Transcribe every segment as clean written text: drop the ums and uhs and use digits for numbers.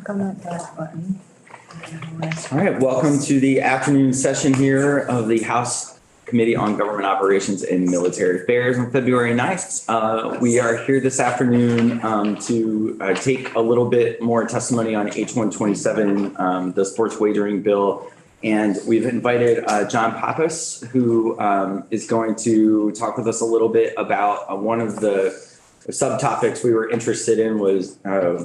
click on that back button. All right, welcome to the afternoon session here of the House Committee on Government Operations and Military Affairs on February 9th. We are here this afternoon to take a little bit more testimony on H127, the sports wagering bill. And we've invited John Pappas, who is going to talk with us a little bit about one of the subtopics we were interested in was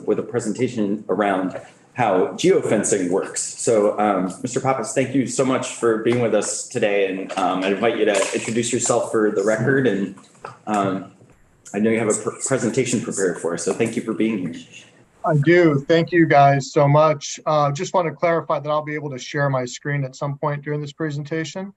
with a presentation around how geofencing works. So Mr. Pappas, thank you so much for being with us today. And I invite you to introduce yourself for the record. And I know you have a presentation prepared for us, so thank you for being here. I do. Thank you guys so much. Just want to clarify that I'll be able to share my screen at some point during this presentation.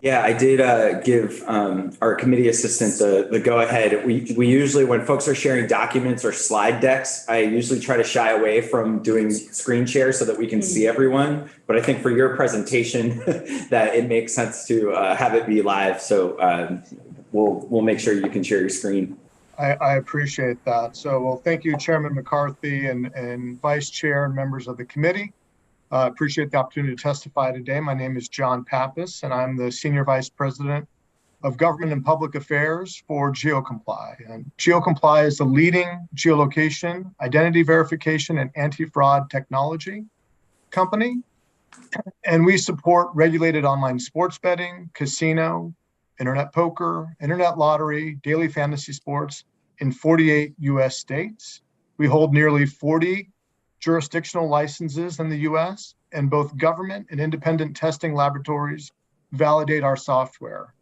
Yeah, I did give our committee assistant the go-ahead. We usually, when folks are sharing documents or slide decks, I usually try to shy away from doing screen share so that we can see everyone. But I think for your presentation, that it makes sense to have it be live. So we'll make sure you can share your screen. I appreciate that. So, well, thank you, Chairman McCarthy and Vice Chair and members of the committee. I appreciate the opportunity to testify today. My name is John Pappas, and I'm the Senior Vice President of Government and Public Affairs for GeoComply. And GeoComply is the leading geolocation, identity verification, and anti-fraud technology company. And we support regulated online sports betting, casino, internet poker, internet lottery, daily fantasy sports in 48 U.S. states. We hold nearly 40 jurisdictional licenses in the U.S., and both government and independent testing laboratories validate our software.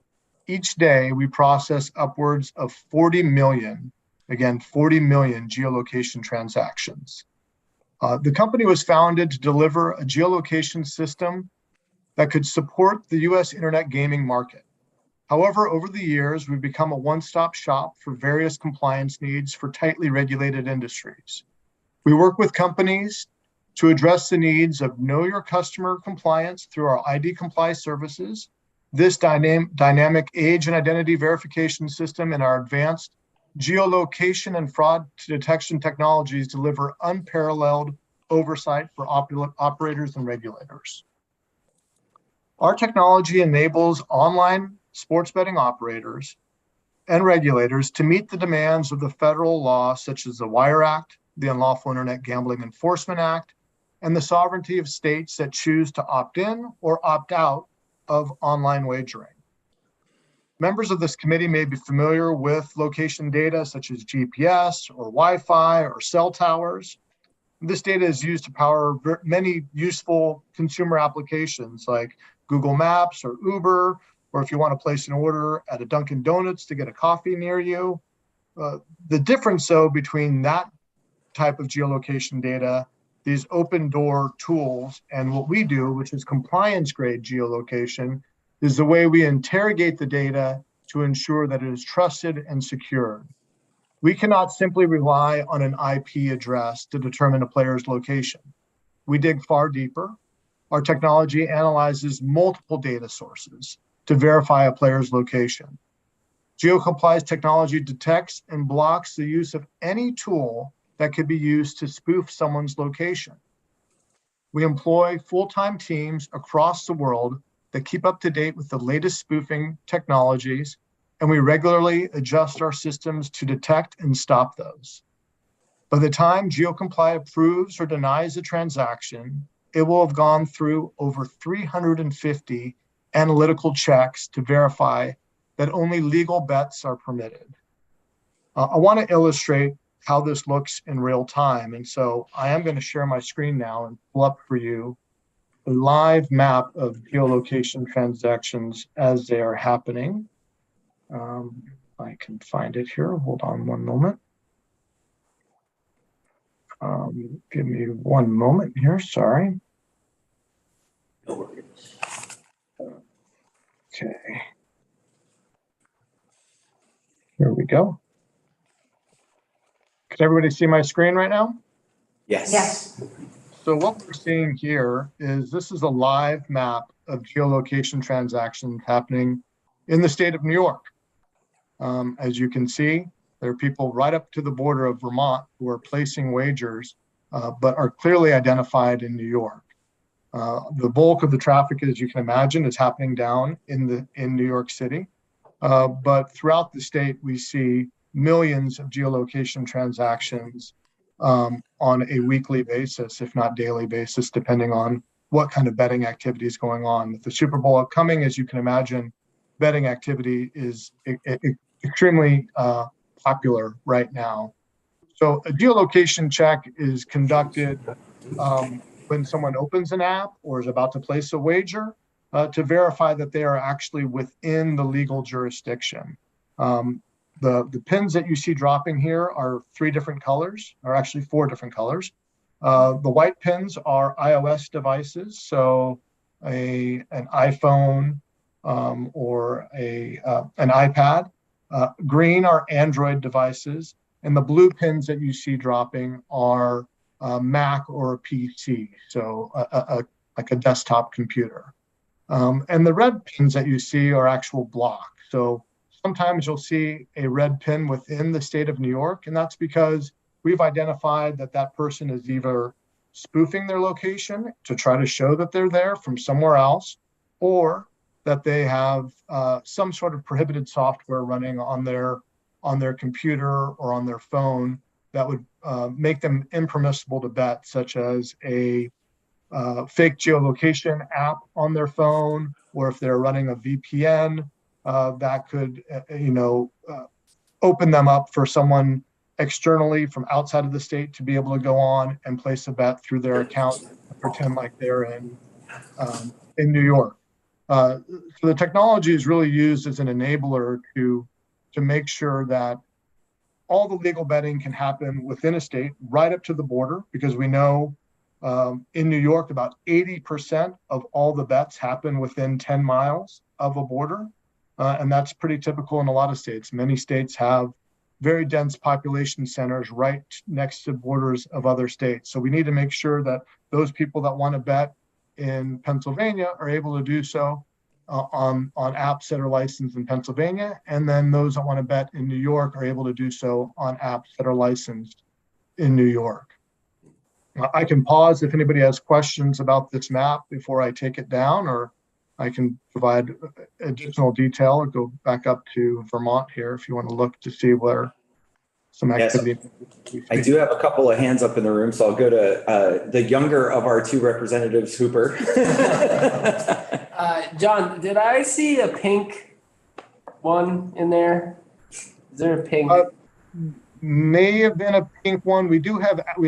Each day, we process upwards of 40 million, again, 40 million geolocation transactions. The company was founded to deliver a geolocation system that could support the U.S. internet gaming market. However, over the years, we've become a one-stop shop for various compliance needs for tightly regulated industries. We work with companies to address the needs of know your customer compliance through our ID Comply services, this dynamic age and identity verification system, and our advanced geolocation and fraud detection technologies deliver unparalleled oversight for operators and regulators. Our technology enables online sports betting operators and regulators to meet the demands of the federal law, such as the Wire Act, the Unlawful Internet Gambling Enforcement Act, and the sovereignty of states that choose to opt in or opt out of online wagering. Members of this committee may be familiar with location data such as GPS or Wi-Fi or cell towers. This data is used to power many useful consumer applications like Google Maps or Uber, or if you want to place an order at a Dunkin' Donuts to get a coffee near you. The difference, though, between that type of geolocation data, these open door tools, and what we do, which is compliance grade geolocation, is the way we interrogate the data to ensure that it is trusted and secured. We cannot simply rely on an IP address to determine a player's location. We dig far deeper. Our technology analyzes multiple data sources to verify a player's location. GeoComply's technology detects and blocks the use of any tool that could be used to spoof someone's location. We employ full-time teams across the world that keep up to date with the latest spoofing technologies, and we regularly adjust our systems to detect and stop those. By the time GeoComply approves or denies a transaction, it will have gone through over 350 analytical checks to verify that only legal bets are permitted. I want to illustrate how this looks in real time. And so I am going to share my screen now and pull up for you a live map of geolocation transactions as they are happening. I can find it here. Hold on one moment. Give me one moment here. Sorry. No worries. Okay. Here we go. Can everybody see my screen right now? Yes. Yes. So what we're seeing here is this is a live map of geolocation transactions happening in the state of New York. As you can see, there are people right up to the border of Vermont who are placing wagers but are clearly identified in New York. The bulk of the traffic, as you can imagine, is happening down in New York City. But throughout the state, we see millions of geolocation transactions on a weekly basis, if not daily basis, depending on what kind of betting activity is going on. With the Super Bowl upcoming, as you can imagine, betting activity is extremely popular right now. So a geolocation check is conducted when someone opens an app or is about to place a wager to verify that they are actually within the legal jurisdiction. The pins that you see dropping here are three different colors, or actually four different colors. The white pins are iOS devices, so an iPhone or an iPad. Green are Android devices, and the blue pins that you see dropping are Mac or a PC, so like a desktop computer. And the red pins that you see are actual blocks. So sometimes you'll see a red pin within the state of New York, and that's because we've identified that that person is either spoofing their location to try to show that they're there from somewhere else, or that they have some sort of prohibited software running on their computer or on their phone that would make them impermissible to bet, such as a fake geolocation app on their phone, or if they're running a VPN, that could, open them up for someone externally from outside of the state to be able to go on and place a bet through their account and pretend like they're in New York. So the technology is really used as an enabler to make sure that all the legal betting can happen within a state, right up to the border, because we know in New York, about 80% of all the bets happen within 10 miles of a border. And that's pretty typical in a lot of states. Many states have very dense population centers right next to borders of other states. So we need to make sure that those people that want to bet in Pennsylvania are able to do so on apps that are licensed in Pennsylvania. And then those that want to bet in New York are able to do so on apps that are licensed in New York. I can pause if anybody has questions about this map before I take it down, or I can provide additional detail or go back up to Vermont here if you want to look to see where some activity. Yes, I do have a couple of hands up in the room, so I'll go to the younger of our two representatives, Hooper. John, did I see a pink one in there? Is there a pink? May have been a pink one. We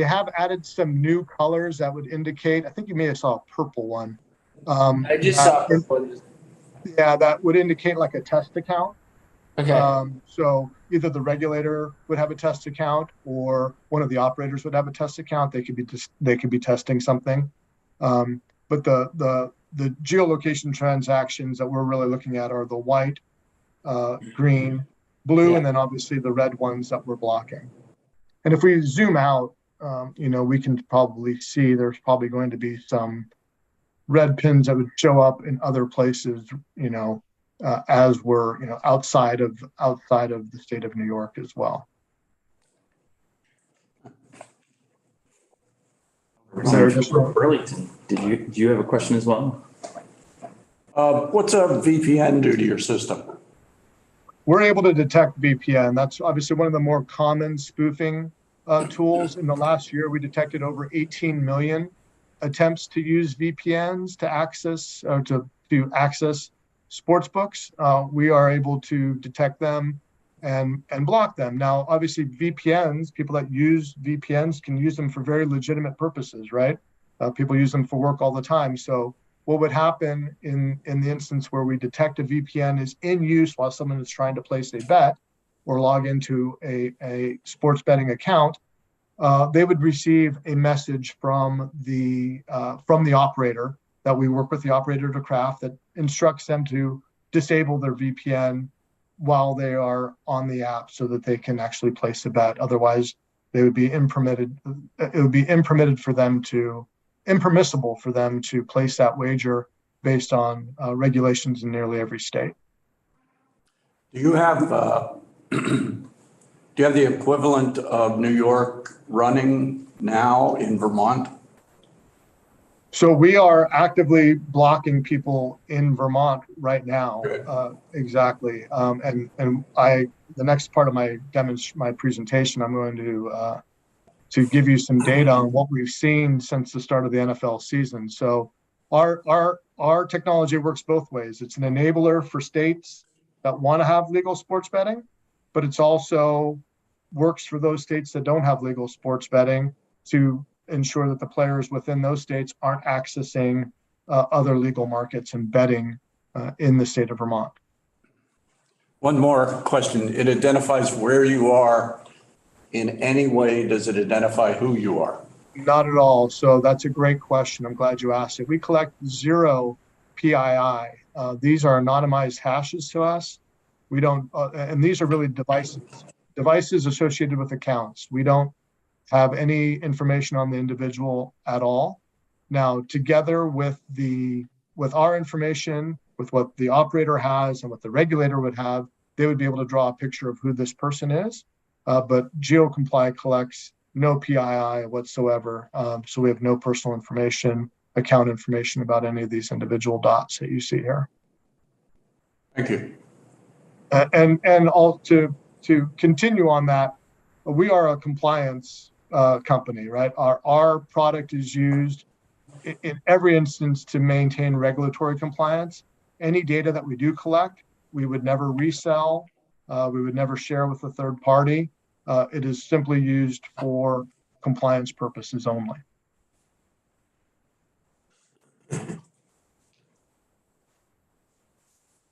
have added some new colors that would indicate. I think you may have saw a purple one. I just saw a purple one. Yeah, that would indicate like a test account. Okay. So either the regulator would have a test account, or one of the operators would have a test account. They could be testing something. But the geolocation transactions that we're really looking at are the white, green, blue, Yeah. and then obviously the red ones that we're blocking. And if we zoom out, we can probably see there's probably going to be some red pins that would show up in other places, as we're, outside of the state of New York as well. Burlington, do you have a question as well? What's a VPN do to your system? We're able to detect VPN. That's obviously one of the more common spoofing tools. In the last year, we detected over 18 million attempts to use VPNs to access sports books. We are able to detect them and block them. Now, obviously, VPNs, people that use VPNs can use them for very legitimate purposes, right? People use them for work all the time. So what would happen in the instance where we detect a VPN is in use while someone is trying to place a bet or log into a sports betting account, they would receive a message from the operator that we work with the operator to craft that instructs them to disable their VPN while they are on the app so that they can actually place a bet. Otherwise, they would be impermitted. It would be impermissible for them to place that wager based on regulations in nearly every state. Do you have the equivalent of New York running now in Vermont? So we are actively blocking people in Vermont right now. Good. Exactly. The next part of my presentation, I'm going to give you some data on what we've seen since the start of the NFL season. So our technology works both ways. It's an enabler for states that want to have legal sports betting, but it's also works for those states that don't have legal sports betting to ensure that the players within those states aren't accessing other legal markets and betting in the state of Vermont. One more question. It identifies where you are. In any way, does it identify who you are? Not at all. So that's a great question. I'm glad you asked it. We collect 0 PII. These are anonymized hashes to us. We don't, and these are really devices associated with accounts. We don't have any information on the individual at all. Now, together with our information, with what the operator has and what the regulator would have, they would be able to draw a picture of who this person is. But GeoComply collects no PII whatsoever. So we have no personal information, account information about any of these individual dots that you see here. Thank you. And all to continue on that, we are a compliance company, right? Our product is used in every instance to maintain regulatory compliance. Any data that we do collect, we would never resell. We would never share with a third party. It is simply used for compliance purposes only.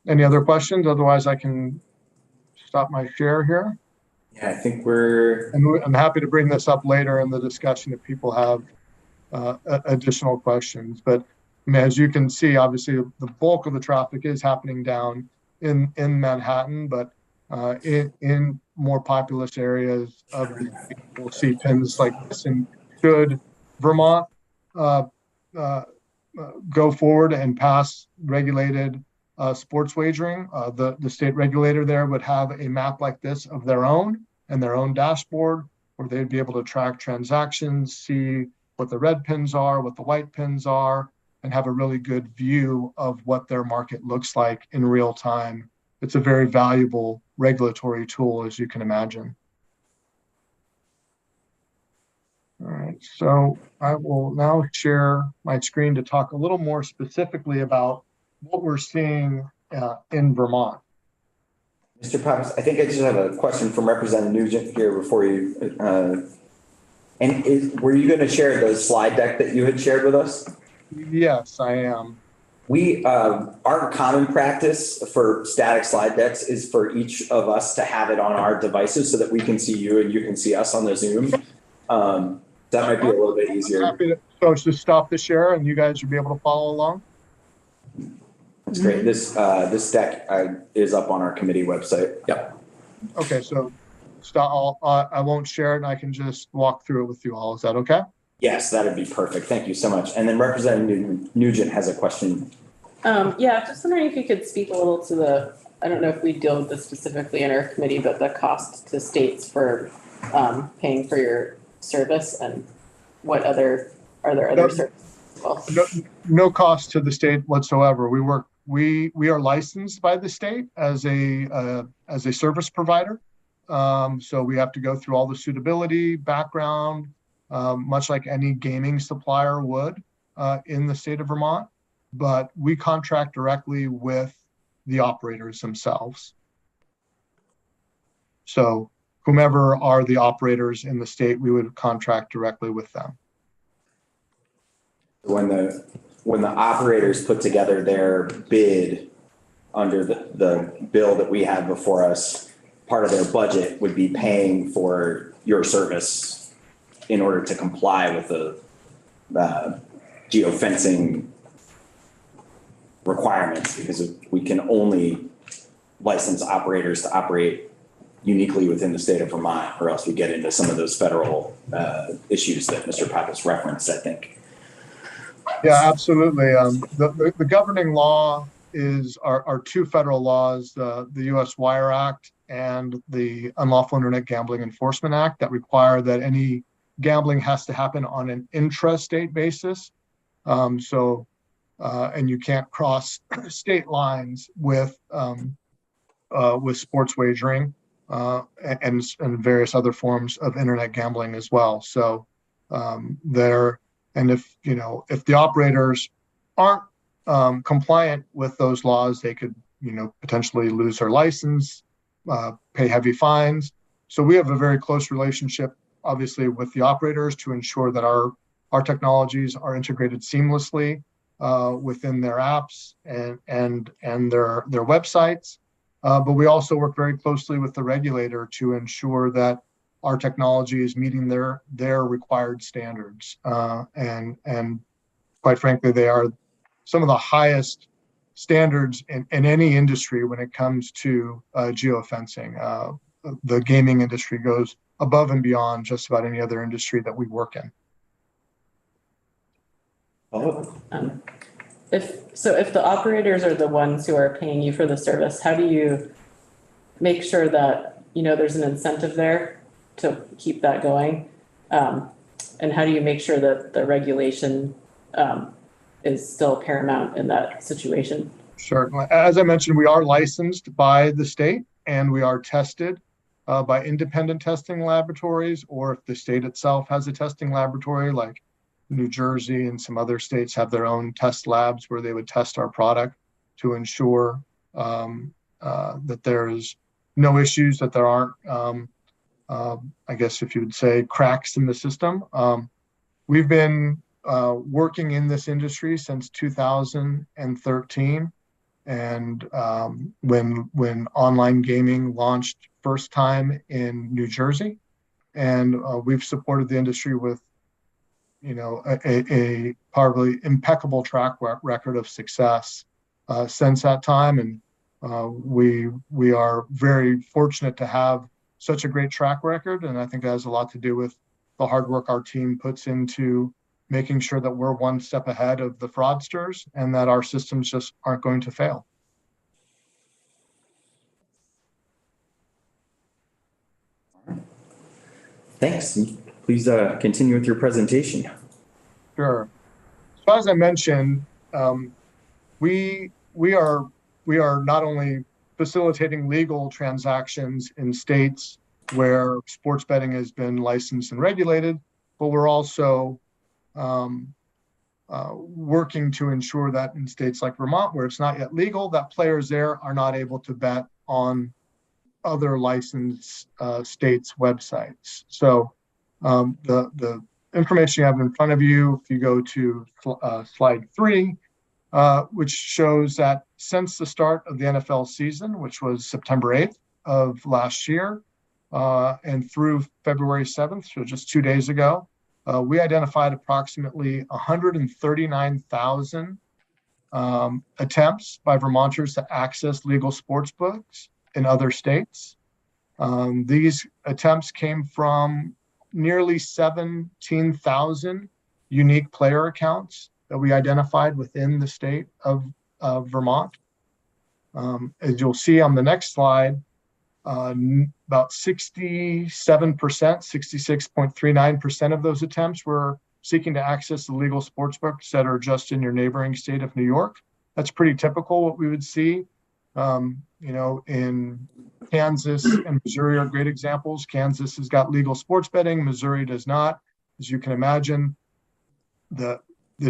Any other questions? Otherwise, I can stop my share here. Yeah, I think we're. And I'm happy to bring this up later in the discussion if people have additional questions. But I mean, as you can see, obviously the bulk of the traffic is happening down in Manhattan, but in more populous areas of the state, we'll see pins like this. And should Vermont go forward and pass regulated sports wagering, the state regulator there would have a map like this of their own and their own dashboard, where they'd be able to track transactions, see what the red pins are, what the white pins are, and have a really good view of what their market looks like in real time. It's a very valuable regulatory tool, as you can imagine. All right, so I will now share my screen to talk a little more specifically about what we're seeing in Vermont. Mr. Pappas, I think I just have a question from Representative Nugent here before you. Were you going to share the slide deck that you had shared with us? Yes, I am. Our common practice for static slide decks is for each of us to have it on our devices so that we can see you and you can see us on the Zoom. That might be a little bit easier. So just stop the share and you guys will be able to follow along. That's great. This deck is up on our committee website. Yep. Okay, so stop. I won't share it and I can just walk through it with you all. Is that okay? Yes, that'd be perfect. Thank you so much. And then Representative Nugent has a question. Yeah, just wondering if you could speak a little to I don't know if we deal with this specifically in our committee, but the cost to states for paying for your service and are there other services as well? No cost to the state whatsoever. We are licensed by the state as a service provider. So we have to go through all the suitability, background, much like any gaming supplier would in the state of Vermont, but we contract directly with the operators themselves. So whomever are the operators in the state, we would contract directly with them. When the operators put together their bid under the bill that we have before us, part of their budget would be paying for your service in order to comply with the geofencing requirements, because we can only license operators to operate uniquely within the state of Vermont, or else we get into some of those federal issues that Mr. Pappas referenced, I think. Yeah, absolutely. The governing law are two federal laws, the U.S. Wire Act and the Unlawful Internet Gambling Enforcement Act, that require that any gambling has to happen on an intrastate basis. And you can't cross state lines with sports wagering and various other forms of internet gambling as well. So if the operators aren't compliant with those laws, they could potentially lose their license, pay heavy fines. So we have a very close relationship, obviously, with the operators to ensure that our technologies are integrated seamlessly within their apps and their websites. But we also work very closely with the regulator to ensure that our technology is meeting their required standards. And quite frankly, they are some of the highest standards in any industry when it comes to geofencing. The gaming industry goes above and beyond just about any other industry that we work in. If the operators are the ones who are paying you for the service, how do you make sure that there's an incentive there to keep that going? And how do you make sure that the regulation is still paramount in that situation? Certainly. As I mentioned, we are licensed by the state and we are tested by independent testing laboratories, or if the state itself has a testing laboratory, like New Jersey and some other states have their own test labs where they would test our product to ensure that there's no issues, that there aren't, I guess if you would say, cracks in the system. We've been working in this industry since 2013. And when online gaming launched first time in New Jersey, and we've supported the industry with a probably impeccable track record of success since that time. And we are very fortunate to have such a great track record. And I think that has a lot to do with the hard work our team puts into making sure that we're one step ahead of the fraudsters and that our systems just aren't going to fail. Thanks. Please continue with your presentation. Sure. So as I mentioned, we are not only facilitating legal transactions in states where sports betting has been licensed and regulated, but we're also working to ensure that in states like Vermont, where it's not yet legal, that players there are not able to bet on other licensed states' websites. So the information you have in front of you, if you go to slide 3, which shows that since the start of the NFL season, which was September 8th of last year, and through February 7th, so just 2 days ago, we identified approximately 139,000 attempts by Vermonters to access legal sports books in other states. These attempts came from nearly 17,000 unique player accounts that we identified within the state of Vermont. As you'll see on the next slide, about 67%, 66.39% of those attempts were seeking to access the legal sports books that are just in your neighboring state of New York. That's pretty typical what we would see. In Kansas and Missouri are great examples. Kansas has got legal sports betting, Missouri does not. As you can imagine, the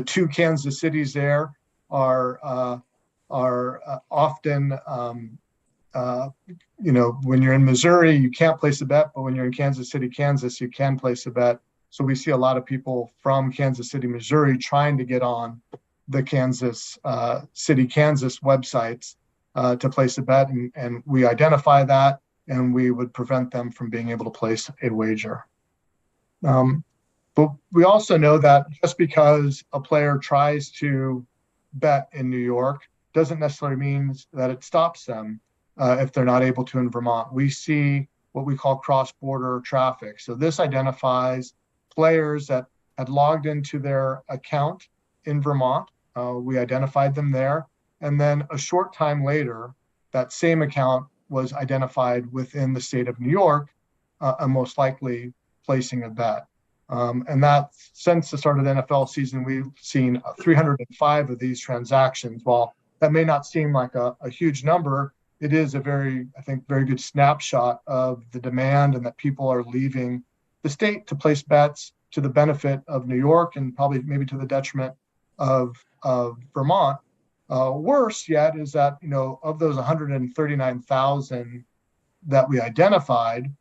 two Kansas cities there are often, when you're in Missouri, you can't place a bet, but when you're in Kansas City, Kansas, you can place a bet. So we see a lot of people from Kansas City, Missouri trying to get on the Kansas City, Kansas websites to place a bet, and we identify that, and we would prevent them from being able to place a wager. But we also know that just because a player tries to bet in New York doesn't necessarily mean that it stops them if they're not able to in Vermont. We see what we call cross-border traffic. So this identifies players that had logged into their account in Vermont. We identified them there. And then a short time later, that same account was identified within the state of New York, and most likely placing a bet. And that since the start of the NFL season, we've seen 305 of these transactions. While that may not seem like a huge number, it is a very, I think, very good snapshot of the demand and that people are leaving the state to place bets to the benefit of New York and probably maybe to the detriment of Vermont. Worse yet is that, of those 139,000 that we identified,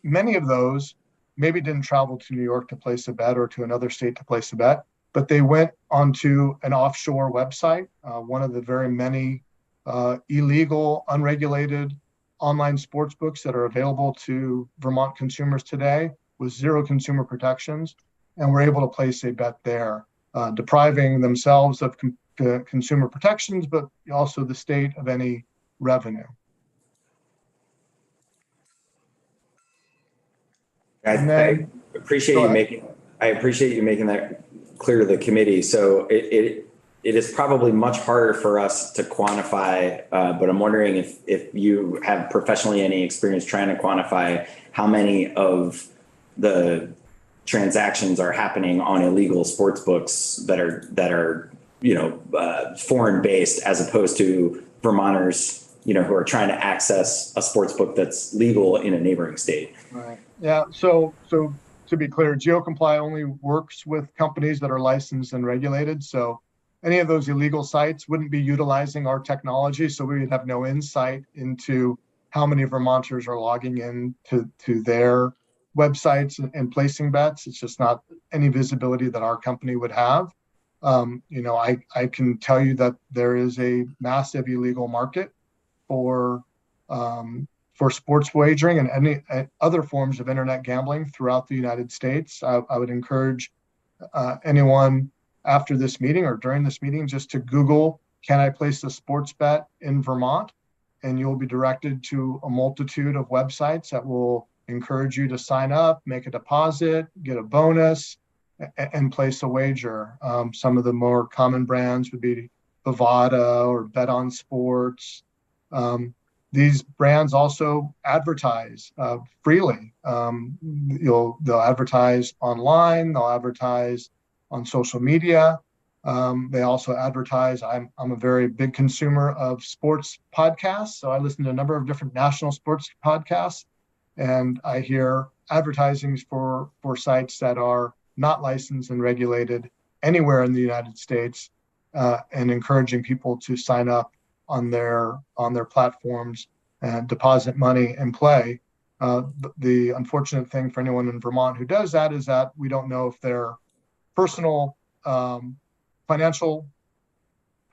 many of those maybe didn't travel to New York to place a bet or to another state to place a bet, but they went onto an offshore website, one of the very many illegal, unregulated online sports books that are available to Vermont consumers today with zero consumer protections, and were able to place a bet there, depriving themselves of consumer protections, but also the state of any revenue. I appreciate you making that clear to the committee. So it is probably much harder for us to quantify, but I'm wondering if you have professionally any experience trying to quantify how many of the transactions are happening on illegal sports books that are foreign based, as opposed to Vermonters, who are trying to access a sports book that's legal in a neighboring state. Right. Yeah. So to be clear, GeoComply only works with companies that are licensed and regulated. So any of those illegal sites wouldn't be utilizing our technology. So we would have no insight into how many Vermonters are logging in to their websites and placing bets. It's just not any visibility that our company would have. I can tell you that there is a massive illegal market for sports wagering and any other forms of internet gambling throughout the United States. I would encourage anyone after this meeting or during this meeting just to Google, "Can I place a sports bet in Vermont?" And you'll be directed to a multitude of websites that will encourage you to sign up, make a deposit, get a bonus, and place a wager. Some of the more common brands would be Bovada or Bet on Sports. These brands also advertise freely. They'll advertise online. They'll advertise on social media. They also advertise. I'm a very big consumer of sports podcasts, so I listen to a number of different national sports podcasts, and I hear advertisings for sites that are not licensed and regulated anywhere in the United States, and encouraging people to sign up on their platforms and deposit money and play. The unfortunate thing for anyone in Vermont who does that is that we don't know if their personal financial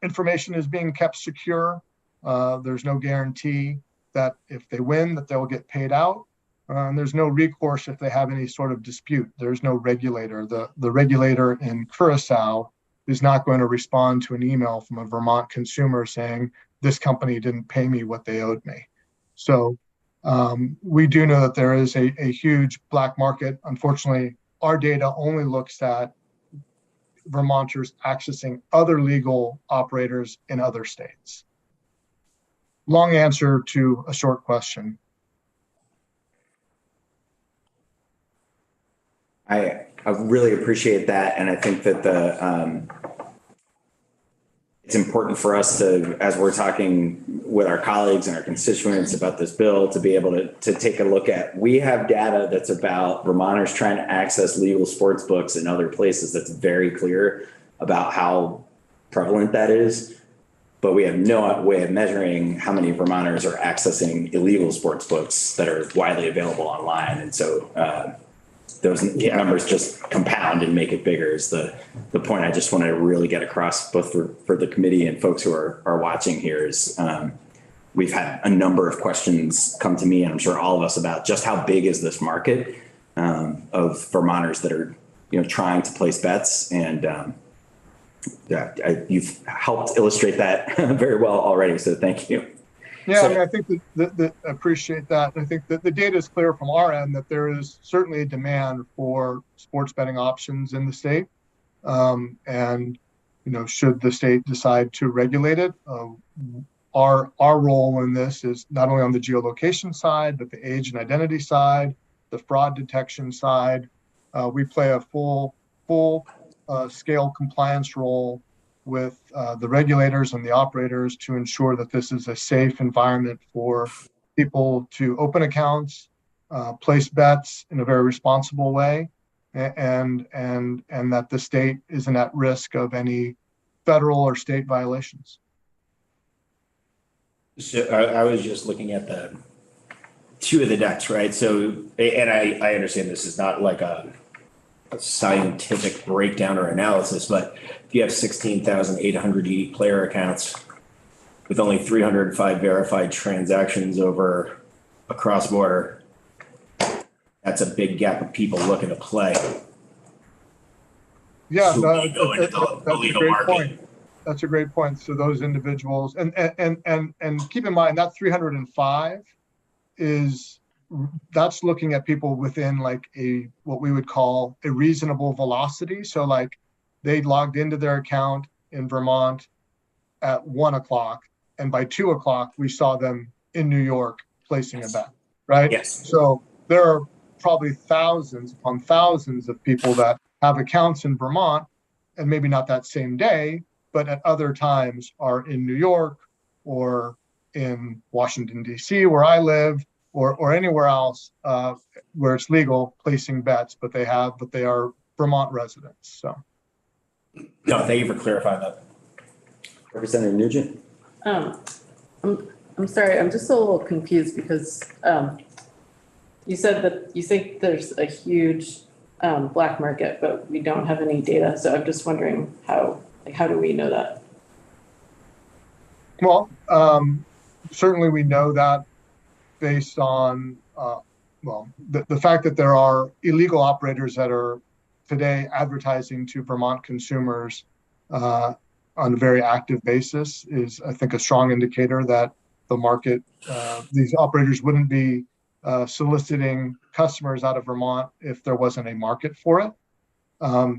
information is being kept secure. There's no guarantee that if they win that they'll get paid out. And there's no recourse if they have any sort of dispute. There's no regulator. The regulator in Curacao is not going to respond to an email from a Vermont consumer saying, "This company didn't pay me what they owed me." So we do know that there is a huge black market. Unfortunately, our data only looks at Vermonters accessing other legal operators in other states. Long answer to a short question. I really appreciate that, and I think that it's important for us to, as we're talking with our colleagues and our constituents about this bill, to be able to take a look at. We have data that's about Vermonters trying to access legal sports books in other places that's very clear about how prevalent that is, but we have no way of measuring how many Vermonters are accessing illegal sports books that are widely available online, and so those numbers just compound and make it bigger is the point I just wanted to really get across, both for the committee and folks who are watching here. Is we've had a number of questions come to me, and I'm sure all of us, about just how big is this market of Vermonters that are trying to place bets, and you've helped illustrate that very well already, so thank you. Yeah, I think that appreciate that. I think that the data is clear from our end that there is certainly a demand for sports betting options in the state. And, should the state decide to regulate it, our role in this is not only on the geolocation side, but the age and identity side, the fraud detection side, We play a full scale compliance role with the regulators and the operators to ensure that this is a safe environment for people to open accounts, place bets in a very responsible way, and that the state isn't at risk of any federal or state violations. So I was just looking at the two of the decks, right? So, and I understand this is not like a scientific breakdown or analysis, but if you have 16,880 player accounts with only 305 verified transactions over a cross border, that's a big gap of people looking to play. Yeah, So no, we go into the that's a legal great market. point. That's a great point. So those individuals, and keep in mind that 305 that's looking at people within like what we would call a reasonable velocity. So like they logged into their account in Vermont at 1 o'clock, and by 2 o'clock we saw them in New York placing a bet, right? Yes. So there are probably thousands upon thousands of people that have accounts in Vermont, and maybe not that same day, but at other times are in New York or in Washington, D.C., where I live, or anywhere else where it's legal placing bets, but they are Vermont residents. So, No, thank you for clarifying that. Representative Nugent? I'm sorry, I'm just a little confused because you said that you think there's a huge black market, but we don't have any data. So I'm just wondering how do we know that? well, certainly we know that based on the fact that there are illegal operators that are today advertising to Vermont consumers on a very active basis is, I think, a strong indicator that the market, these operators wouldn't be soliciting customers out of Vermont if there wasn't a market for it.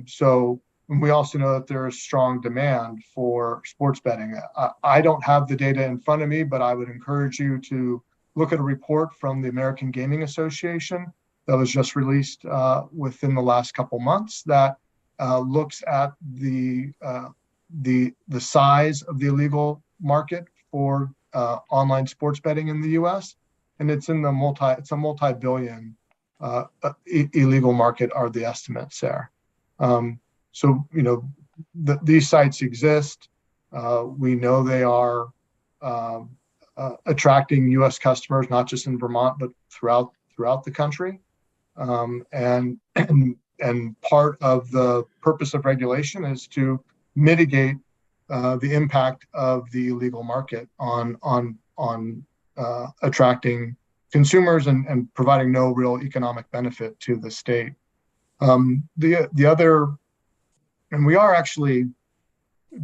So we also know that there is strong demand for sports betting. I don't have the data in front of me, but I would encourage you to look at a report from the American Gaming Association that was just released within the last couple months that looks at the size of the illegal market for online sports betting in the U.S. and it's a multi-billion illegal market are the estimates there. So these sites exist. We know they are attracting U.S. customers, not just in Vermont, but throughout the country. And part of the purpose of regulation is to mitigate the impact of the illegal market on attracting consumers and providing no real economic benefit to the state. The other, and we are actually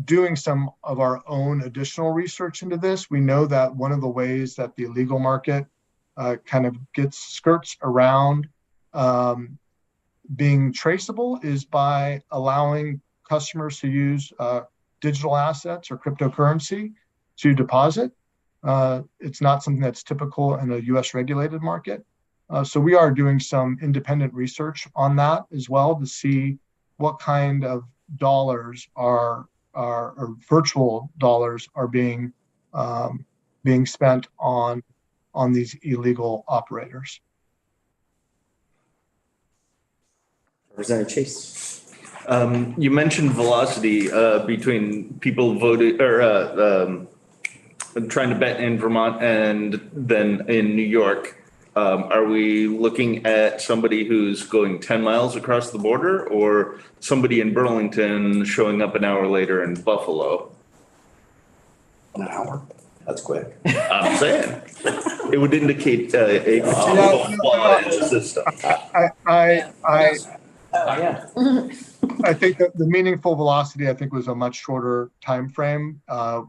doing some of our own additional research into this. We know that one of the ways that the illegal market kind of skirts around being traceable is by allowing customers to use digital assets or cryptocurrency to deposit. It's not something that's typical in a US regulated market. So we are doing some independent research on that as well to see what kind of dollars or virtual dollars are being spent on these illegal operators. Representative Chase. You mentioned velocity between people voting or trying to bet in Vermont and then in New York. Are we looking at somebody who's going 10 miles across the border or somebody in Burlington showing up an hour later in Buffalo? An hour? That's quick. I'm saying it would indicate a flaw in the system. I think that the meaningful velocity, I think, was a much shorter time frame.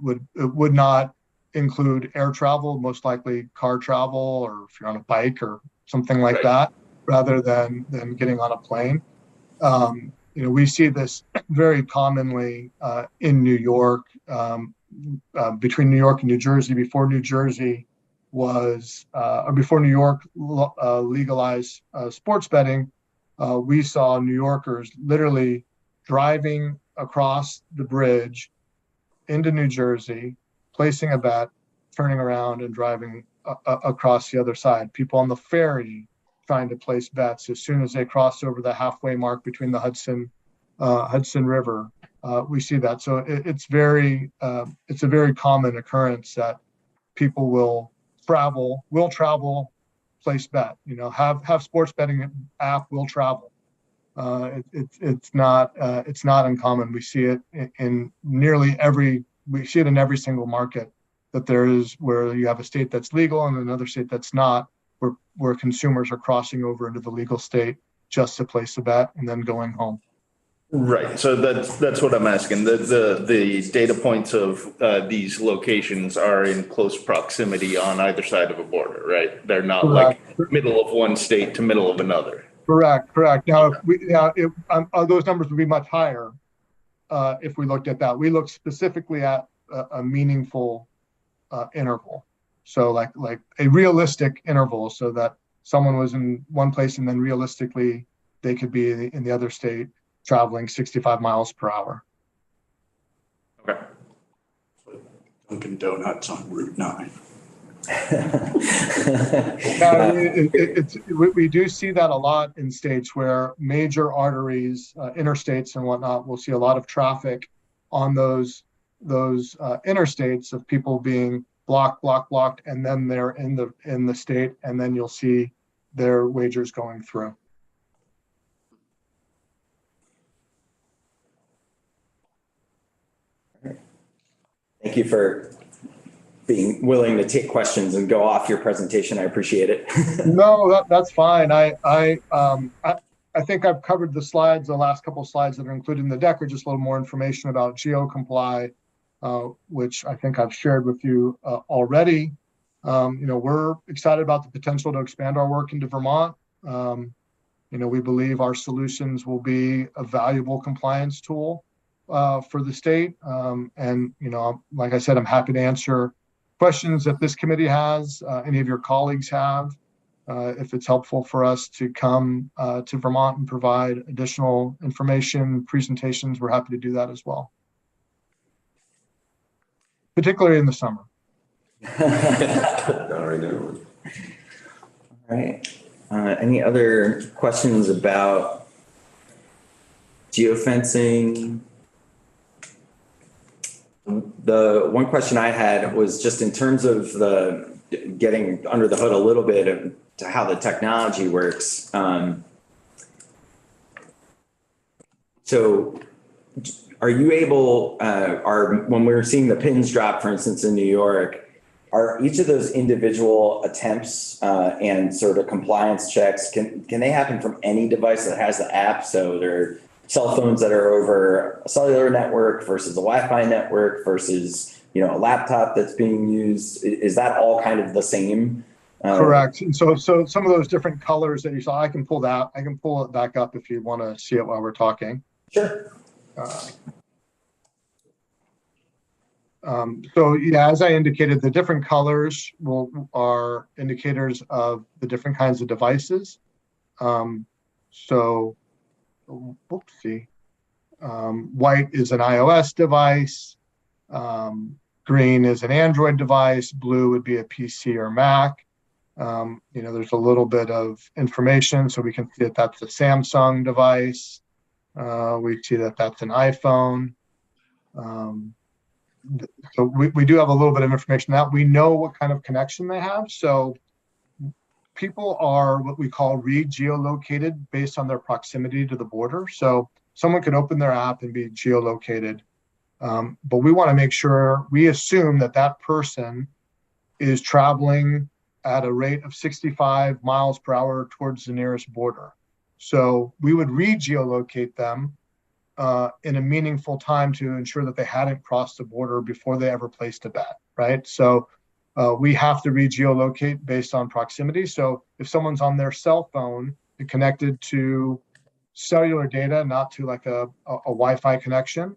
Would not include air travel, most likely car travel, or if you're on a bike or something like that, rather than getting on a plane. We see this very commonly in New York, between New York and New Jersey. Before New Jersey was, or before New York legalized sports betting, we saw New Yorkers literally driving across the bridge into New Jersey, placing a bet, turning around and driving across the other side. People on the ferry trying to place bets as soon as they cross over the halfway mark between the Hudson River. We see that. So it's a very common occurrence that people will travel, place bet, have sports betting app, will travel. It's not uncommon. We see it in every single market that there is, where you have a state that's legal and another state that's not, where consumers are crossing over into the legal state just to place a bet and then going home. Right. So that's what I'm asking. The data points of these locations are in close proximity on either side of a border, right? They're not like middle of one state to middle of another. Correct. Now, those numbers would be much higher if we looked at that. We looked specifically at a meaningful interval. So like a realistic interval, so that someone was in one place and then realistically they could be in the other state traveling 65 miles per hour. Okay. Dunkin' Donuts on Route 9. We do see that a lot in states where major arteries, interstates and whatnot, we'll see a lot of traffic on those interstates of people being blocked, and then they're in the state, and then you'll see their wagers going through. Thank you for being willing to take questions and go off your presentation. I appreciate it. No, that's fine. I think I've covered the slides. The last couple of slides that are included in the deck are just a little more information about GeoComply, which I think I've shared with you already. We're excited about the potential to expand our work into Vermont. We believe our solutions will be a valuable compliance tool for the state. Like I said, I'm happy to answer questions that this committee has, any of your colleagues have. If it's helpful for us to come to Vermont and provide additional information, presentations, we're happy to do that as well, particularly in the summer. All right. Any other questions about geofencing? The one question I had was just in terms of the getting under the hood a little bit to how the technology works. So are you able, when we're seeing the pins drop, for instance, in New York, are each of those individual attempts and sort of compliance checks, can they happen from any device that has the app? So they're cell phones that are over a cellular network versus a Wi-Fi network versus, a laptop that's being used. Is that all kind of the same? Correct. And so some of those different colors that you saw, I can pull it back up if you want to see it while we're talking. Sure. As I indicated, the different colors are indicators of the different kinds of devices. White is an iOS device. Green is an Android device. Blue would be a PC or Mac. There's a little bit of information, so we can see that that's a Samsung device. We see that that's an iPhone. So we do have a little bit of information that we know what kind of connection they have. So people are what we call re-geolocated based on their proximity to the border. So someone could open their app and be geolocated. But we want to make sure, we assume that person is traveling at a rate of 65 miles per hour towards the nearest border. So we would re-geolocate them in a meaningful time to ensure that they hadn't crossed the border before they ever placed a bet, right? So we have to re-geolocate based on proximity. So if someone's on their cell phone and connected to cellular data, not to like a Wi-Fi connection,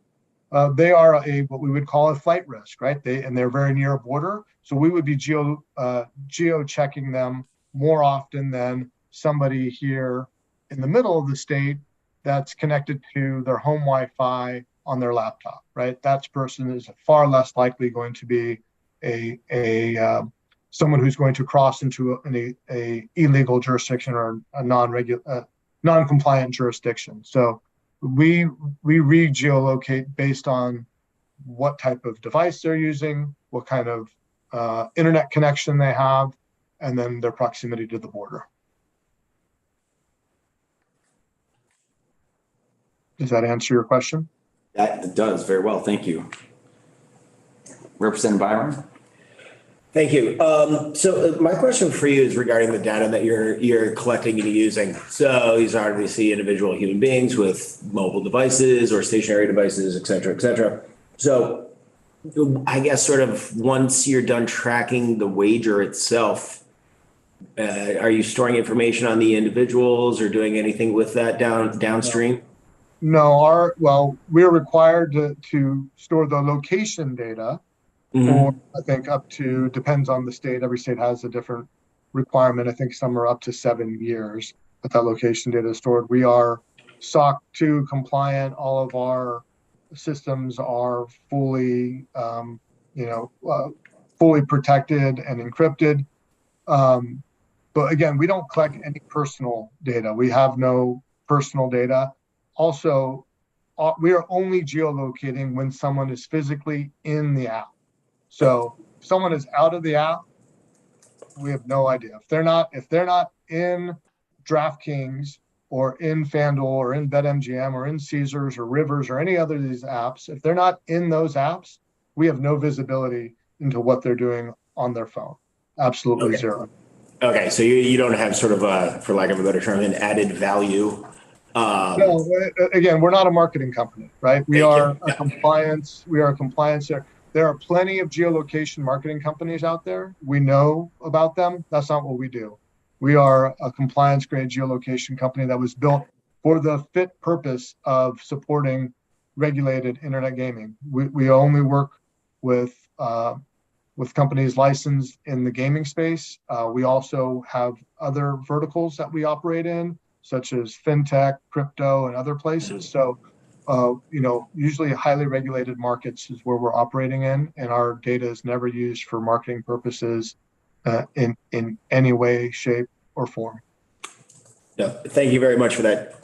they are what we would call a flight risk, right? They're very near a border. So we would be geo-checking them more often than somebody here in the middle of the state that's connected to their home Wi-Fi on their laptop, right? That person is far less likely going to be someone who's going to cross into a illegal jurisdiction or a non-compliant jurisdiction. So we re-geolocate based on what type of device they're using, what kind of internet connection they have, and then their proximity to the border. Does that answer your question? That does very well. Thank you. Representative Byron? Thank you. So my question for you is regarding the data that you're collecting and using. So these are obviously individual human beings with mobile devices or stationary devices, et cetera, et cetera. So I guess sort of once you're done tracking the wager itself, are you storing information on the individuals or doing anything with that downstream? No, we're required to store the location data. Or I think up to, depends on the state. Every state has a different requirement. I think some are up to 7 years that location data is stored. We are SOC 2 compliant. All of our systems are fully, fully protected and encrypted. But again, we don't collect any personal data. We have no personal data. Also, we are only geolocating when someone is physically in the app. So if someone is out of the app, we have no idea. If they're not in DraftKings or in FanDuel or in BetMGM or in Caesars or Rivers or any other of these apps, if they're not in those apps, we have no visibility into what they're doing on their phone. Absolutely zero. Okay, so you don't have sort of for lack of a better term, an added value. No, again, we're not a marketing company, right? We are a compliance. We are a compliance. There are plenty of geolocation marketing companies out there. We know about them. That's not what we do. We are a compliance grade geolocation company that was built for the fit purpose of supporting regulated internet gaming. We only work with companies licensed in the gaming space. We also have other verticals that we operate in, such as fintech, crypto, and other places. So usually highly regulated markets is where we're operating in, and our data is never used for marketing purposes in any way, shape, or form. No, thank you very much for that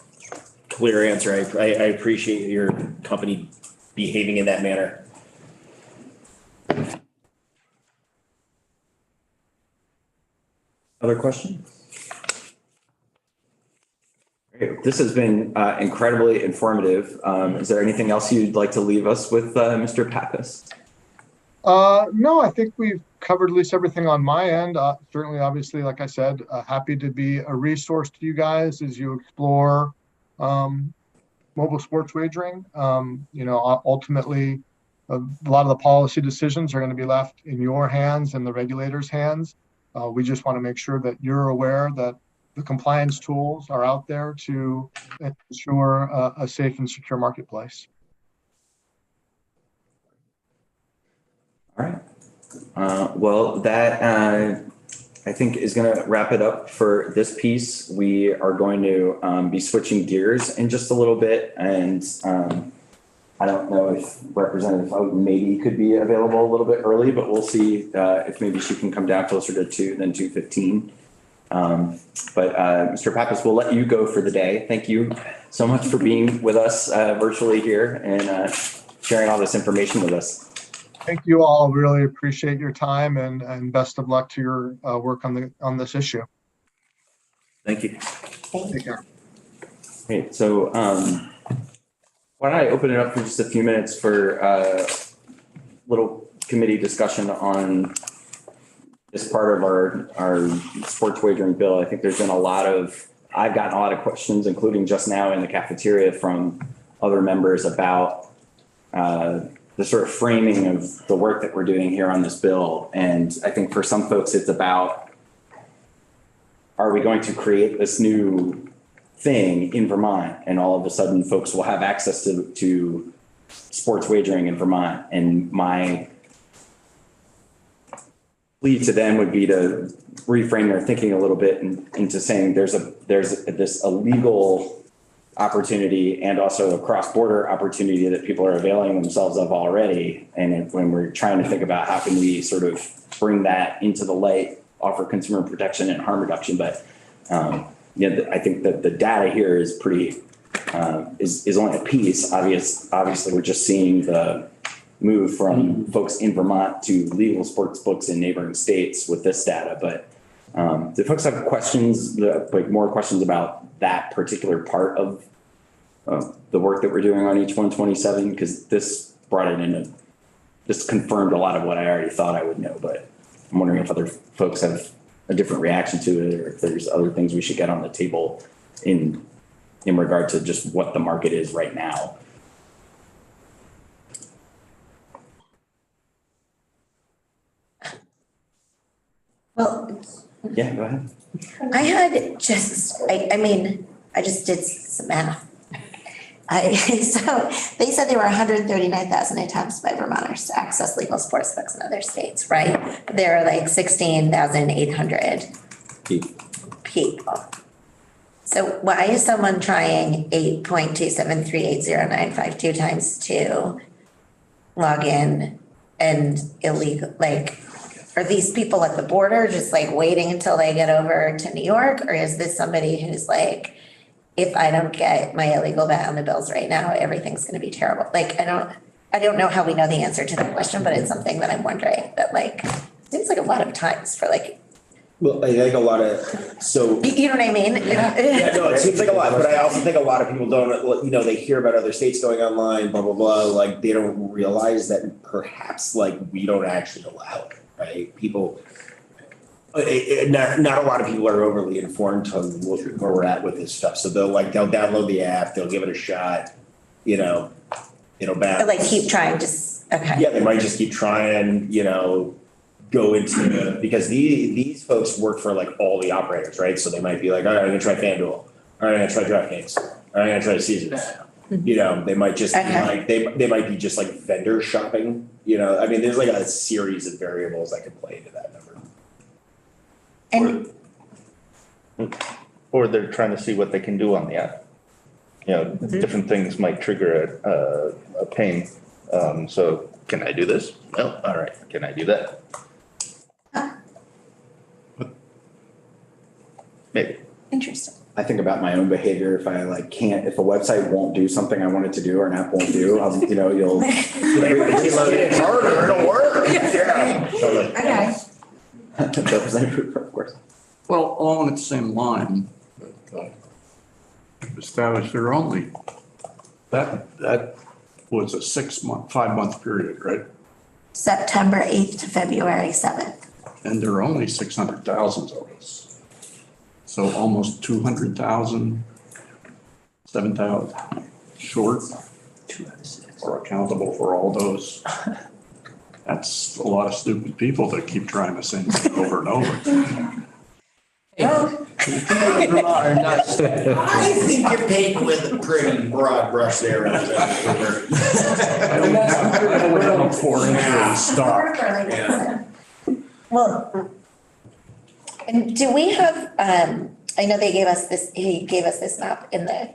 clear answer. I appreciate your company behaving in that manner. Other questions? This has been incredibly informative. Is there anything else you'd like to leave us with, Mr. Pappas? No, I think we've covered at least everything on my end. Certainly, obviously, like I said, happy to be a resource to you guys as you explore mobile sports wagering. Ultimately, a lot of the policy decisions are going to be left in your hands and the regulators' hands. We just want to make sure that you're aware that the compliance tools are out there to ensure a safe and secure marketplace. All right. Well, that I think is going to wrap it up for this piece. We are going to be switching gears in just a little bit, and I don't know if Representative Hogue maybe could be available a little bit early, but we'll see if maybe she can come down closer to 2 than 2:15. But Mr. Pappas, we'll let you go for the day. Thank you so much for being with us virtually here and sharing all this information with us. Thank you all. Really appreciate your time and best of luck to your work on this issue. Thank you. Take care. Okay, so why don't I open it up for just a few minutes for a little committee discussion on this part of our sports wagering bill. I think there's been I've gotten a lot of questions, including just now in the cafeteria from other members about the sort of framing of the work that we're doing here on this bill. And I think for some folks, it's about, are we going to create this new thing in Vermont? And all of a sudden folks will have access to sports wagering in Vermont. And my plea to them would be to reframe their thinking a little bit into saying there's this a legal opportunity and also a cross-border opportunity that people are availing themselves of already. And when we're trying to think about how can we sort of bring that into the light, offer consumer protection and harm reduction. But I think that the data here is pretty, is only a piece. Obviously, we're just seeing the move from folks in Vermont to legal sports books in neighboring states with this data. But do folks have questions, like more questions about that particular part of the work that we're doing on each 127? Because this brought it in, this confirmed a lot of what I already thought I would know, but I'm wondering if other folks have a different reaction to it, or if there's other things we should get on the table in regard to just what the market is right now. Well, Yeah, go ahead. I had just, I just did some math. So they said there were 139,000 attempts by Vermonters to access legal sports books in other states, right? There are like 16,800 people. So why is someone trying 8.27380,952 times 2 log in and illegal, like, are these people at the border just like waiting until they get over to New York? Or is this somebody who's like, if I don't get my illegal bet on the bills right now, everything's gonna be terrible? Like, I don't know how we know the answer to that question, but it's something that I'm wondering, that like, seems like a lot of times for like, Well, I think a lot of, so. you know what I mean? Yeah, no, it seems like a lot, but I also think a lot of people don't, they hear about other states going online, blah, blah, blah, like, they don't realize that perhaps, like, we don't actually allow it, right? People, not a lot of people are overly informed on where we're at with this stuff, so they'll download the app, they'll give it a shot, it'll bounce. Like keep trying, just, okay. Yeah, they might just keep trying, go into, because these folks work for like all the operators, right? So they might be like, all right, I'm gonna try FanDuel. All right, I'm gonna try DraftKings. All right, I'm gonna try Caesars. They might just be like, they might be just like vendor shopping, there's like a series of variables that could play into that number. And Or they're trying to see what they can do on the app. Different things might trigger a pain. So can I do this? No, all right, can I do that? Maybe. interesting. I think about my own behavior. If I if a website won't do something I want it to do or an app won't do, you'll. It's harder, it'll work. Yeah. Okay. Representative, of course. Well, along the same line, established there only, that was a 5-month period, right? September 8th to February 7th. And there are only 600,000 of us. So almost 200,000, 7,000 short are accountable for all those. That's a lot of stupid people that keep trying the same thing over and over. I think you're painting with a pretty broad brush there. I don't have a 4-inch stock. Well, and do we have, I know he gave us this map in the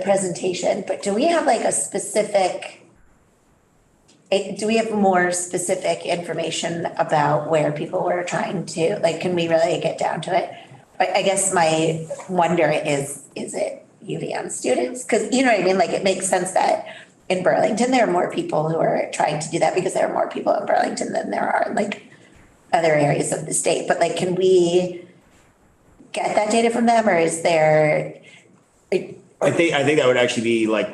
presentation, but do we have like do we have more specific information about where people were trying to, like, can we really get down to it? I guess my wonder is it UVM students? Because you know what I mean? Like, it makes sense that in Burlington, there are more people who are trying to do that because there are more people in Burlington than there are in like other areas of the state. But like, can we get that data from them, or is there? I think that would actually be like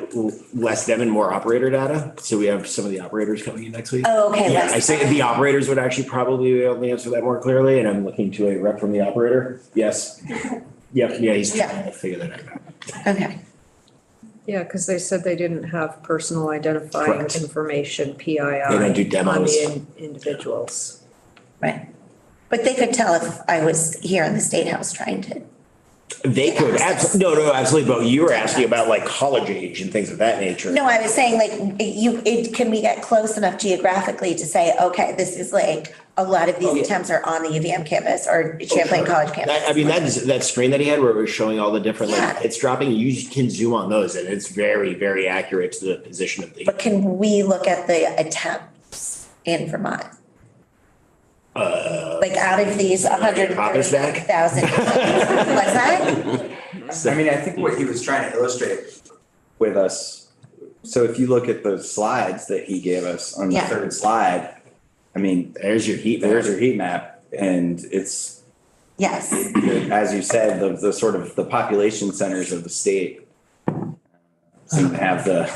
less them and more operator data. So we have some of the operators coming in next week. Oh, okay. Yeah, I say the operators would actually probably be able to answer that more clearly, and I'm looking to a rep from the operator. Yes. Yep. Yeah, he's trying to figure that out. Okay. Yeah, because they said they didn't have personal identifying Correct. information, PII, They don't do on demos. the individuals. Right. But they could tell if I was here in the State House trying to They could, no, absolutely, but you were asking about like college age and things of that nature. No, I was saying like can we get close enough geographically to say, okay, this is like, a lot of these attempts are on the UVM campus or Champlain College campus? I mean, that screen that he had where it was showing all the different, Yeah. like, it's dropping, you can zoom on those and it's very, very accurate to the position of the. But can we look at the attempts in Vermont? Like out of these Poppers back? 130,000. What's that? I mean, I think what he was trying to illustrate with us, so if you look at the slides that he gave us on the Yeah. third slide, I mean, There's your heat map. there's your heat map, and it's, Yes. as you said, the sort of the population centers of the state seem to have the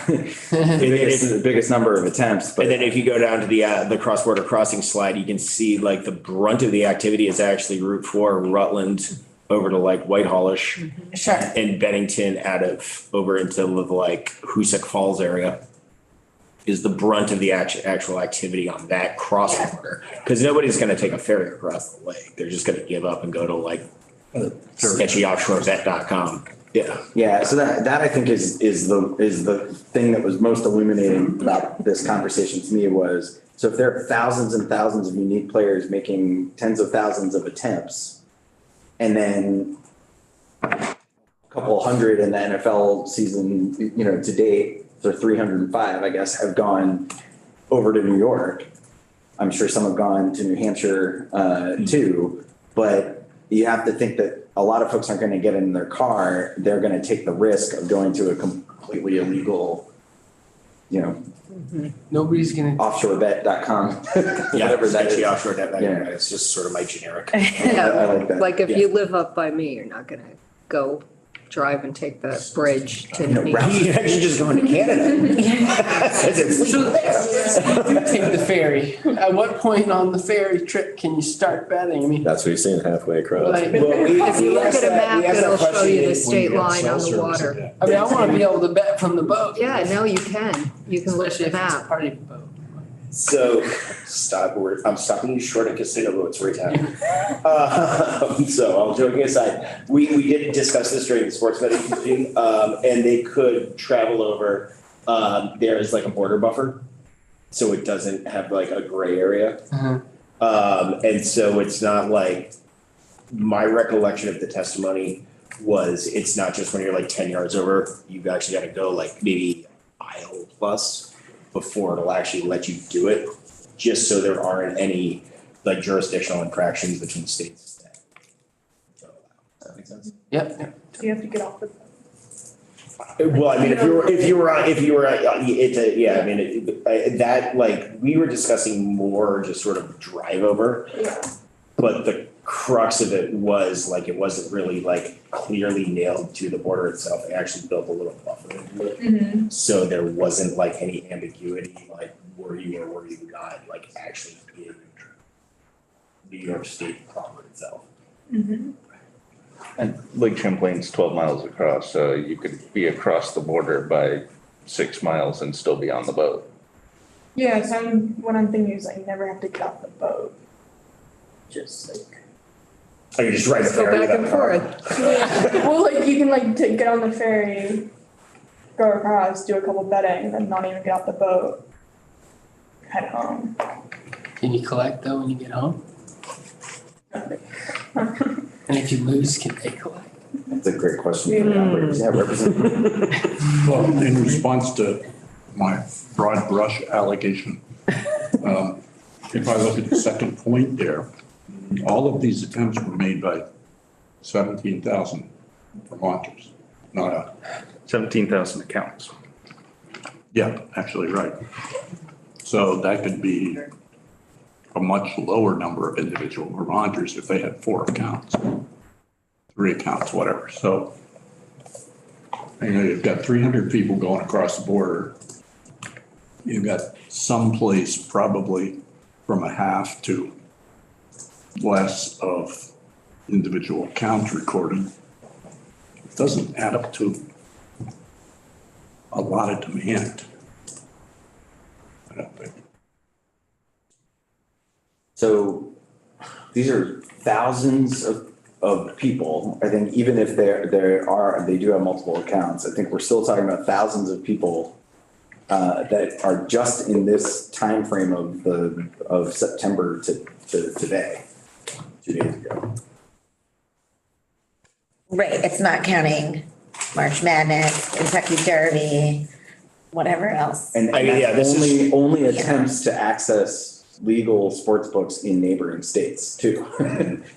biggest number of attempts, but. And then if you go down to the cross-border crossing slide, you can see like the brunt of the activity is actually Route 4, Rutland, over to like Whitehallish. Sure. And Bennington over into the like Hoosick Falls area is the brunt of the actual activity on that cross border. Because nobody's going to take a ferry across the lake. They're just going to give up and go to like sketchyoffshorevet.com. Yeah. Yeah, so that I think is the thing that was most illuminating about this conversation to me was, so if there are thousands and thousands of unique players making tens of thousands of attempts, and then a couple hundred in the NFL season, to date, so 305, I guess, have gone over to New York. I'm sure some have gone to New Hampshire too, but you have to think that a lot of folks aren't going to get in their car. They're going to take the risk of going to a completely illegal, Nobody's gonna. offshorevet.com. Yeah, Whatever that is. offshorevet.com. Yeah. It's just sort of my generic. I like that. Like if you live up by me, you're not gonna go drive and take the bridge to New You're actually just going to Canada. Because it's legal there. You take the ferry. At what point on the ferry trip can you start betting? I mean, That's what you're saying halfway across. like, If you look at a map, it'll show you the state line on the water. I mean, I want to be able to bet from the boat. Yeah, no, you can. You can look at Especially the if it's a map. party boat. So I'm stopping you short of casino votes right now. So all joking aside, we did discuss this during the sports betting meeting, and they could travel over. There is like a border buffer, so it doesn't have like a gray area. And so it's not like, my recollection of the testimony was, it's not just when you're like 10 yards over, you've actually got to go like maybe a mile plus before it'll actually let you do it, just so there aren't any like jurisdictional infractions between states. Does that make sense? Yep. Do you have to get off the? Well, I mean, if you were, that, like, we were discussing more just sort of drive over. Yeah. But the crux of it was like, it wasn't really like clearly nailed to the border itself. They actually built a little buffer into it. Mm-hmm. So there wasn't like any ambiguity, like were you or were you not like actually in New York State proper itself. Mm-hmm. And Lake Champlain's 12 miles across, so you could be across the border by 6 miles and still be on the boat. Yeah, so what I'm thinking is I never have to get off the boat. Just like. Oh, you just ride the Go ferry back and without a car. Well, like you can like get on the ferry, go across, do a couple betting, and then not even get off the boat, head home. Can you collect though when you get home? And if you lose, can they collect? That's a great question for the operators. Yeah, Representative. Well, in response to my broad brush allegation, if I look at the second point there, all of these attempts were made by 17,000 Vermonters, not 17,000 accounts. actually, right. So that could be a much lower number of individual Vermonters if they had 4 accounts, 3 accounts, whatever. So, you've got 300 people going across the border. You've got someplace probably from a half to less of individual accounts recorded. It doesn't add up to a lot of demand, I don't think. So these are thousands of of people. I think even if they do have multiple accounts, I think we're still talking about thousands of people that are just in this time frame of September to today, 2 days ago. Right, it's not counting March Madness, Kentucky Derby, whatever else. And I mean, yeah, that's this is- only attempts to access legal sports books in neighboring states too.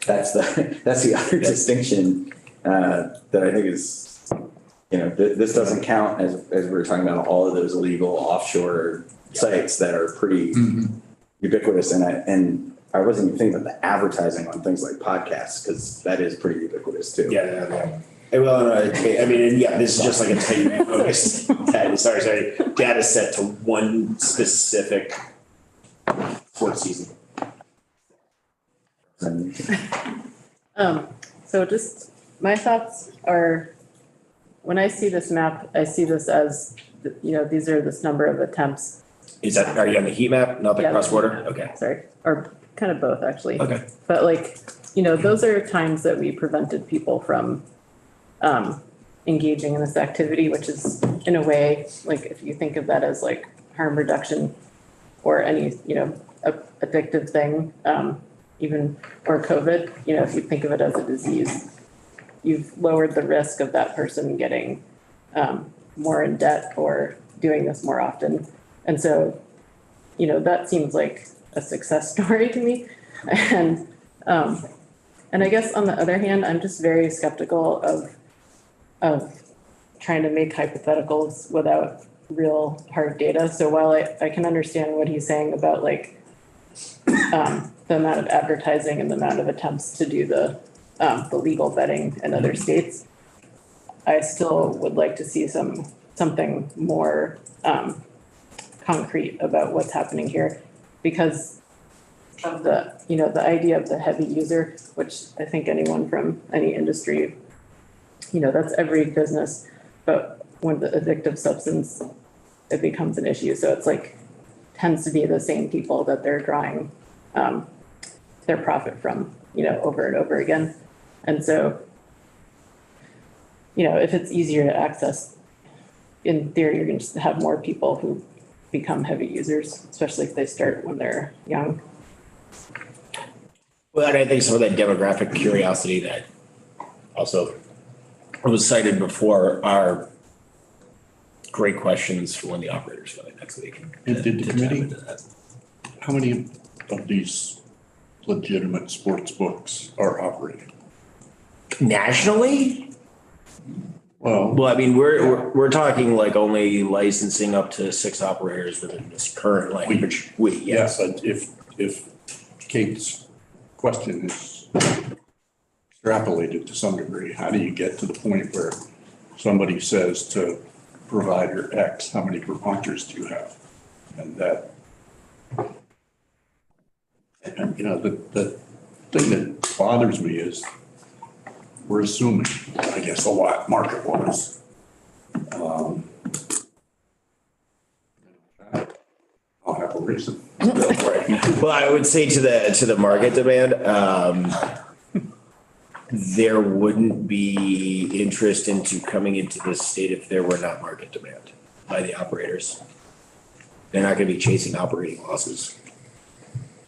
That's the other distinction that I think is, this doesn't count as we were talking about all of those illegal offshore sites that are pretty ubiquitous. And I wasn't even thinking about the advertising on things like podcasts, because that is pretty ubiquitous too. Yeah. Well, I mean, and yeah, this is just like a tightly focused data set to one specific sports season. So just, my thoughts are, when I see this map, I see this as, these are this number of attempts. Are you on the heat map, not the Yeah. cross-border? Okay. Sorry, or kind of both, actually. Okay. But those are times that we prevented people from engaging in this activity, which is in a way, if you think of that as harm reduction or any, addictive thing, even, or COVID, if you think of it as a disease, you've lowered the risk of that person getting more in debt or doing this more often. And so, that seems like a success story to me. And I guess on the other hand, I'm just very skeptical of trying to make hypotheticals without real hard data. So while I can understand what he's saying about the amount of advertising and the amount of attempts to do the legal betting in other states, I still would like to see something more concrete about what's happening here, because of the idea of the heavy user, which I think anyone from any industry, that's every business, but when the addictive substance, it becomes an issue. So it's tends to be the same people that they're drawing their profit from, over and over again. And so, if it's easier to access, in theory, you're going to just have more people who become heavy users, especially if they start when they're young. Well, and I think some of that demographic curiosity that also was cited before are great questions for when the operators feel like next week. And did the committee, how many of these legitimate sports books are operating? Nationally? Well, I mean, we're talking only licensing up to 6 operators within this current language. Yes, but if Kate's question is extrapolated to some degree, how do you get to the point where somebody says to provider X, how many Vermonters do you have? And that, the thing that bothers me is we're assuming, I guess, a lot market-wise. I'll have a reason. Well, I would say to the market demand, there wouldn't be interest into coming into this state if there were not market demand by the operators. They're not going to be chasing operating losses.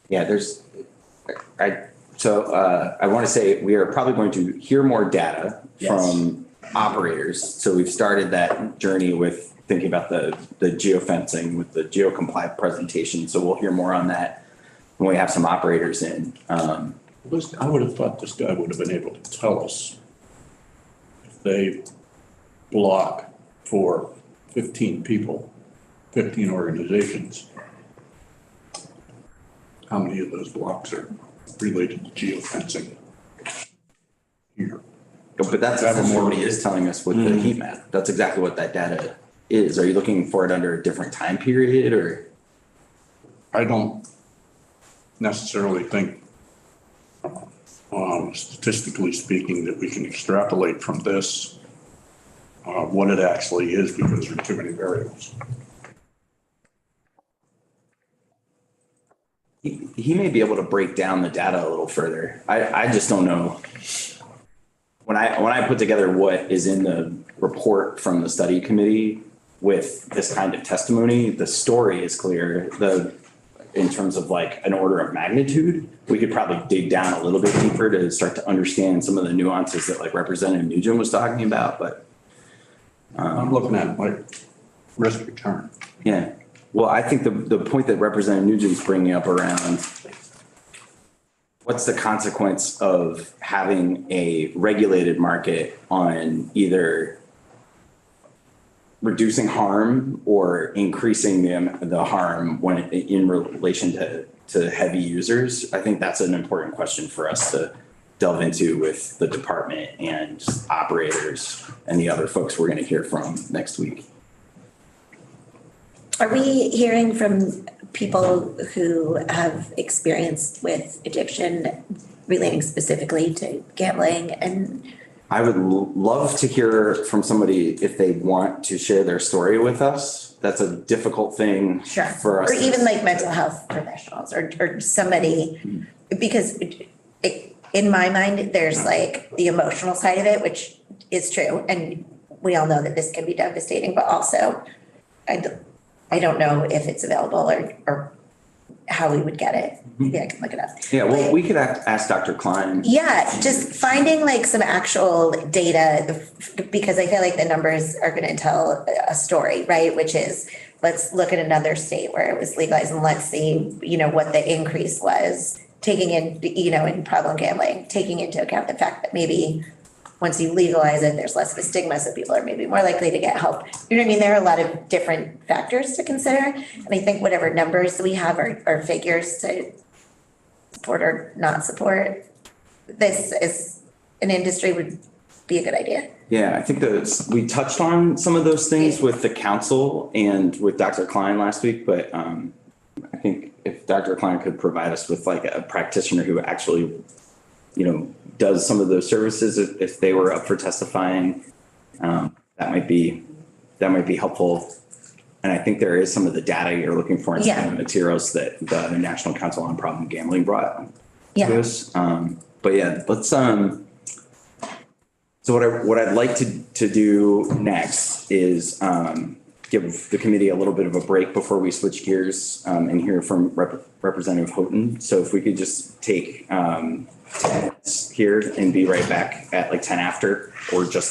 Yeah, I want to say we are probably going to hear more data from operators. So we've started that journey with thinking about the geofencing with the geocomply presentation. So we'll hear more on that when we have some operators in. I would have thought this guy would have been able to tell us if they block for 15 people, 15 organizations, how many of those blocks are related to geofencing here. But that's essentially what he is telling us with the heat map. That's exactly what that data is. Are you looking for it under a different time period or? I don't necessarily think, statistically speaking, that we can extrapolate from this what it actually is, because there are too many variables. He may be able to break down the data a little further. I just don't know when I put together what is in the report from the study committee with this kind of testimony, the story is clear. In terms of like an order of magnitude, we could probably dig down a little bit deeper to start to understand some of the nuances that like Representative Nugent was talking about, but. I'm looking at like risk return. Yeah, well, I think the point that Representative Nugent's bringing up around what's the consequence of having a regulated market on either reducing harm or increasing the harm when in relation to heavy users. I think that's an important question for us to delve into with the department and operators and the other folks we're going to hear from next week. Are we hearing from people who have experience with addiction relating specifically to gambling? And I would love to hear from somebody if they want to share their story with us. That's a difficult thing for us. Or even like mental health professionals or somebody, because in my mind, there's like the emotional side of it, which is true. And we all know that this can be devastating, but also I don't know if it's available or how we would get it. Maybe I can look it up. Yeah, well, we could ask Dr. Klein. Yeah, just finding like some actual data, because I feel like the numbers are going to tell a story, right? Which is, let's look at another state where it was legalized and let's see, what the increase was, taking in, in problem gambling, taking into account the fact that maybe once you legalize it, there's less of a stigma, so people are maybe more likely to get help. You know what I mean? There are a lot of different factors to consider. And I think whatever numbers we have are figures to support or not support this as an industry would be a good idea. Yeah, I think we touched on some of those things with the council and with Dr. Klein last week, but I think if Dr. Klein could provide us with like a practitioner who actually, does some of those services, if they were up for testifying, that might be helpful. And I think there is some of the data you're looking for in some of the materials that the National Council on Problem Gambling brought to us. But yeah, let's, so what I'd like to do next is give the committee a little bit of a break before we switch gears and hear from Representative Houghton. So if we could just take 10 minutes here and be right back at like 10 after, or just